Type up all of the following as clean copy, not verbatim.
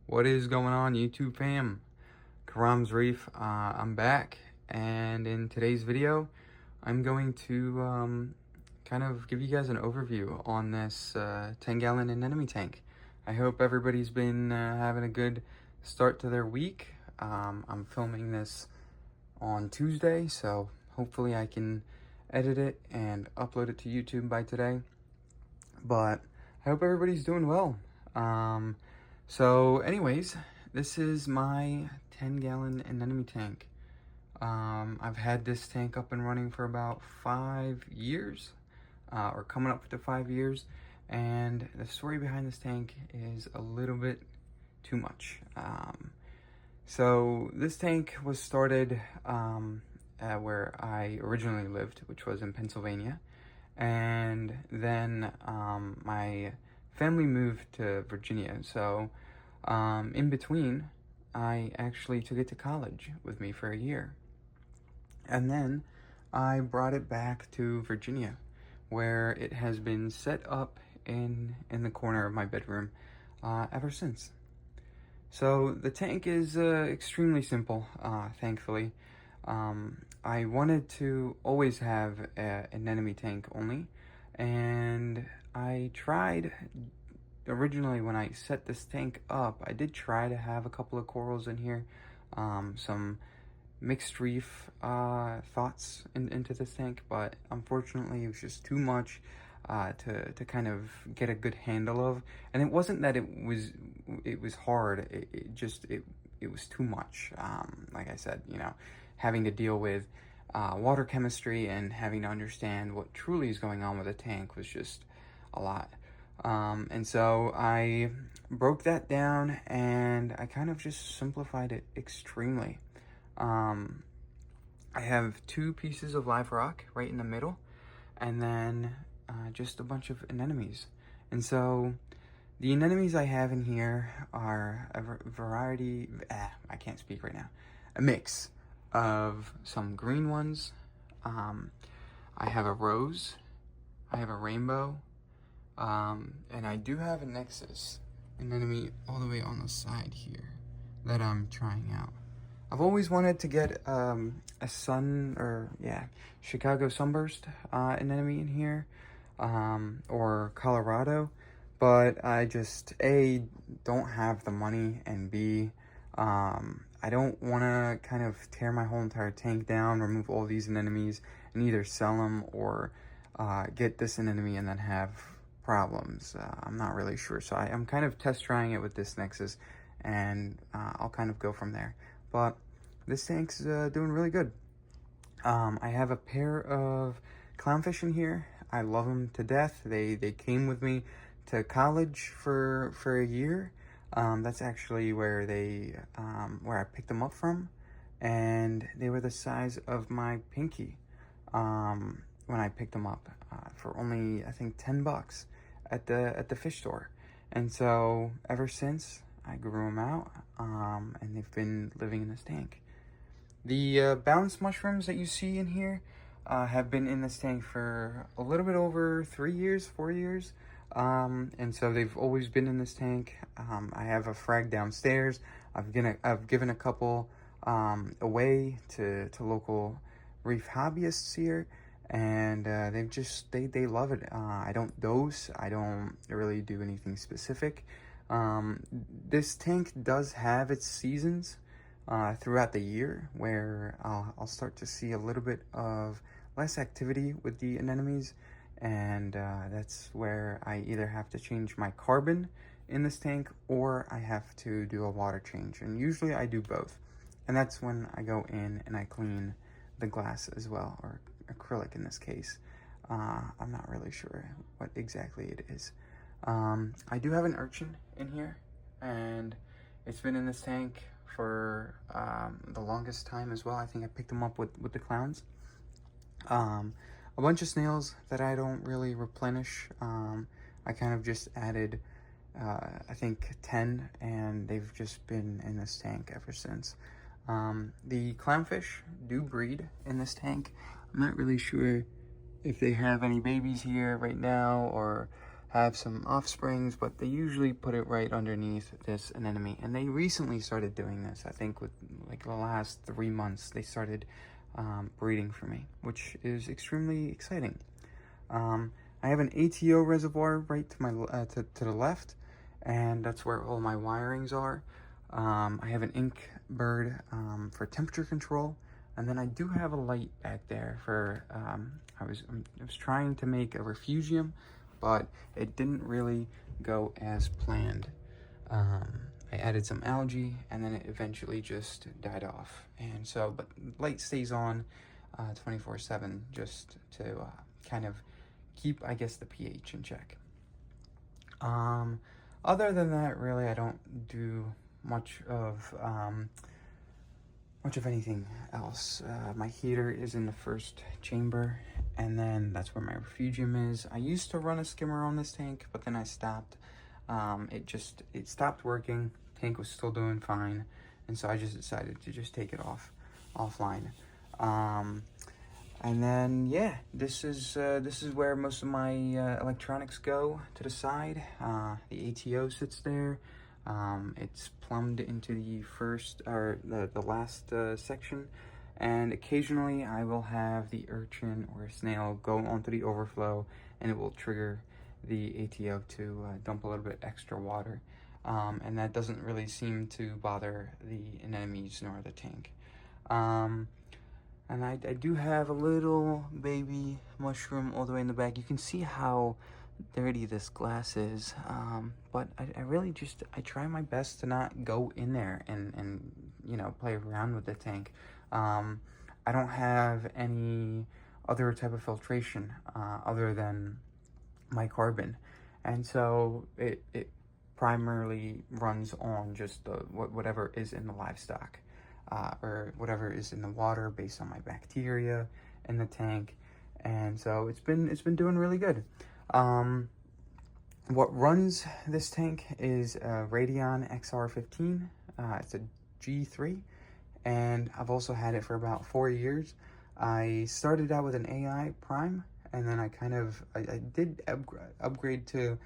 What is going on, YouTube fam? Karam's Reef. I'm back, and in today's video, I'm going to kind of give you guys an overview on this 10-gallon anemone tank. I hope everybody's been having a good start to their week. I'm filming this on Tuesday, so hopefully I can edit it and upload it to YouTube by today. But I hope everybody's doing well. So anyways, this is my 10-gallon anemone tank. I've had this tank up and running for about 5 years, or coming up to 5 years, and the story behind this tank is a little bit too much. So this tank was started where I originally lived, which was in Pennsylvania, and then my family moved to Virginia. So in between, I actually took it to college with me for a year, and then I brought it back to Virginia, where it has been set up in the corner of my bedroom ever since. So the tank is extremely simple, thankfully. I wanted to always have an anemone tank only, and I tried, originally when I set this tank up, I did try to have a couple of corals in here, some mixed reef thoughts into this tank, but unfortunately it was just too much to kind of get a good handle of. And it wasn't that it was hard, it was too much. Like I said, you know, having to deal with water chemistry and having to understand what truly is going on with a tank was just a lot. And so I broke that down and I kind of just simplified it extremely. I have 2 pieces of live rock right in the middle, and then just a bunch of anemones. And so the anemones I have in here are a variety, I can't speak right now, a mix of some green ones. I have a rose, I have a rainbow, and I do have a nexus anemone all the way on the side here that I'm trying out. I've always wanted to get a Chicago sunburst anemone in here, or Colorado, but I just A, don't have the money, and B, I don't want to kind of tear my whole entire tank down, remove all these anemones, and either sell them or get this anemone and then have problems. I'm not really sure, so I'm kind of test trying it with this Nexus, and I'll kind of go from there. But this tank's doing really good. I have a pair of clownfish in here. I love them to death. They came with me to college for a year. That's actually where where I picked them up from, and they were the size of my pinky when I picked them up for only, I think, $10 at the fish store. And so ever since, I grew them out, and they've been living in this tank. The bounce mushrooms that you see in here have been in this tank for a little bit over 3 years, 4 years. And so they've always been in this tank. I have a frag downstairs. I've given a couple away to local reef hobbyists here, and they love it. I don't dose. I don't really do anything specific. This tank does have its seasons throughout the year where I'll start to see a little bit of less activity with the anemones, and that's where I either have to change my carbon in this tank or I have to do a water change, and usually I do both. And that's when I go in and I clean the glass as well, or acrylic in this case. I'm not really sure what exactly it is. I do have an urchin in here, and it's been in this tank for the longest time as well. I think I picked them up with the clowns. A bunch of snails that I don't really replenish. I kind of just added, I think 10, and they've just been in this tank ever since. The clownfish do breed in this tank. I'm not really sure if they have any babies here right now or have some offsprings, but they usually put it right underneath this anemone. And they recently started doing this. I think with like the last 3 months, they started breeding for me, which is extremely exciting. I have an ATO reservoir right to my to the left, and that's where all my wirings are. I have an ink bird for temperature control, and then I do have a light back there for I was trying to make a refugium, but it didn't really go as planned. I added some algae, and then it eventually just died off. And so, but light stays on 24/7 just to kind of keep, I guess, the pH in check. Other than that, really, I don't do much of anything else. My heater is in the first chamber, and then that's where my refugium is. I used to run a skimmer on this tank, but then I stopped. It stopped working. Tank was still doing fine, and so I just decided to just take it offline. And then yeah, this is where most of my electronics go, to the side. The ATO sits there. It's plumbed into the first or the last section, and occasionally I will have the urchin or snail go onto the overflow, and it will trigger the ATO to dump a little bit extra water, and that doesn't really seem to bother the anemones nor the tank. And I do have a little baby mushroom all the way in the back. You can see how dirty this glass is, but I really just, I try my best to not go in there and you know, play around with the tank. I don't have any other type of filtration other than my carbon, and so it primarily runs on just whatever is in the livestock, or whatever is in the water based on my bacteria in the tank. And so it's been doing really good. What runs this tank is a Radeon XR15. It's a G3, and I've also had it for about 4 years. I started out with an AI Prime, and then I did upgrade to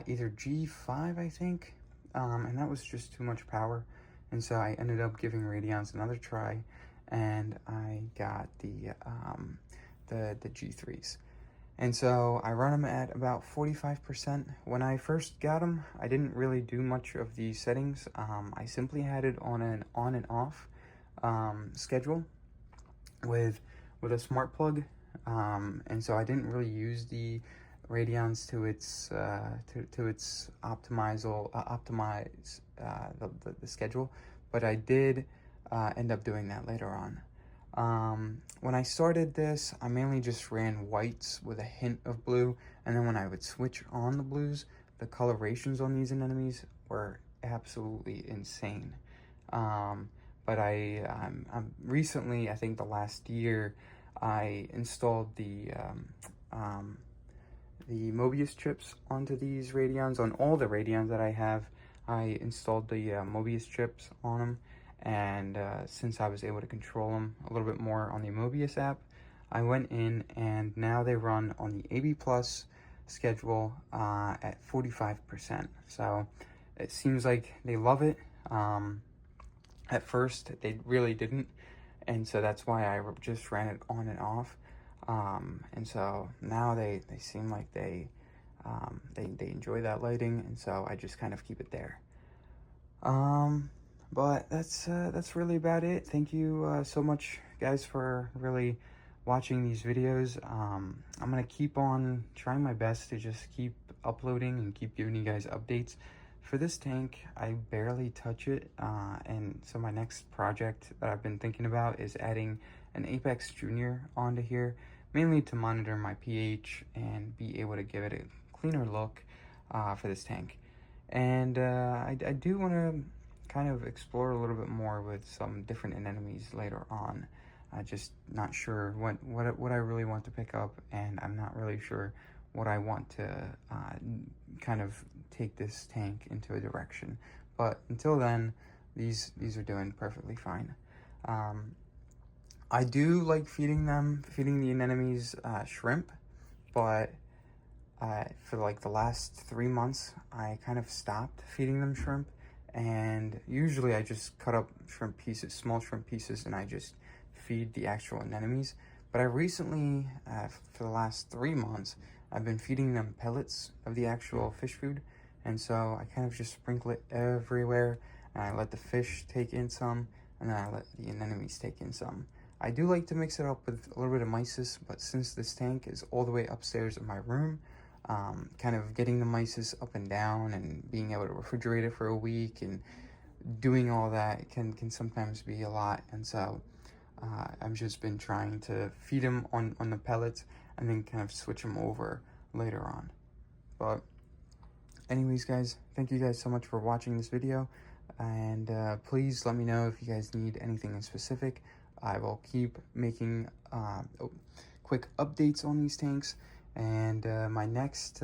either G5, I think, and that was just too much power. And so I ended up giving Radeons another try, and I got the G3s. And so I run them at about 45%. When I first got them, I didn't really do much of the settings. I simply had it on an on and off schedule with a smart plug, and so I didn't really use the Radeons to its optimize the schedule, but I did end up doing that later on. When I started this, I mainly just ran whites with a hint of blue, and then when I would switch on the blues, the colorations on these anemones were absolutely insane. But I'm recently, I think the last year, I installed the Mobius chips onto these Radeons. On all the Radeons that I have, I installed the Mobius chips on them, and since I was able to control them a little bit more on the Mobius app, I went in, and now they run on the AB Plus schedule at 45%. So it seems like they love it. At first, they really didn't, and so that's why I just ran it on and off. And so now they seem like they enjoy that lighting, and so I just kind of keep it there. But that's really about it. Thank you so much, guys, for really watching these videos. I'm gonna keep on trying my best to just keep uploading and keep giving you guys updates. For this tank, I barely touch it, and so my next project that I've been thinking about is adding an Apex Junior onto here, mainly to monitor my pH and be able to give it a cleaner look for this tank. And I do want to kind of explore a little bit more with some different anemones later on. Just not sure what I really want to pick up, and I'm not really sure what I want to kind of take this tank into a direction. But until then, these are doing perfectly fine. I do like feeding the anemones shrimp, but for like the last 3 months, I kind of stopped feeding them shrimp. And usually I just cut up shrimp pieces, small shrimp pieces, and I just feed the actual anemones. But I recently, for the last 3 months, I've been feeding them pellets of the actual fish food. And so I kind of just sprinkle it everywhere, and I let the fish take in some, and then I let the anemones take in some. I do like to mix it up with a little bit of mysis, but since this tank is all the way upstairs in my room, kind of getting the mysis up and down and being able to refrigerate it for a week and doing all that can sometimes be a lot. And so I've just been trying to feed them on the pellets and then kind of switch them over later on. But anyways, guys, thank you guys so much for watching this video, and please let me know if you guys need anything in specific. I will keep making quick updates on these tanks, and my next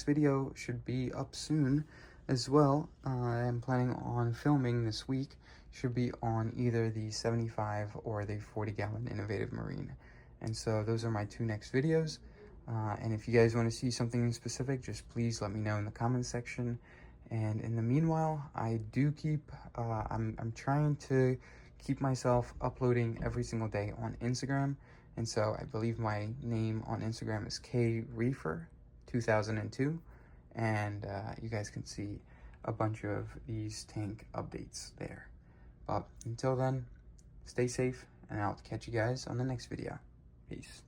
video should be up soon as well. I'm planning on filming this week. Should be on either the 75 or the 40-gallon innovative marine. And so those are my two next videos. And if you guys want to see something in specific, just please let me know in the comments section. And in the meanwhile, I do keep I'm trying to keep myself uploading every single day on Instagram. And so I believe my name on Instagram is KReefer2002, and you guys can see a bunch of these tank updates there. But until then, stay safe, and I'll catch you guys on the next video. Peace.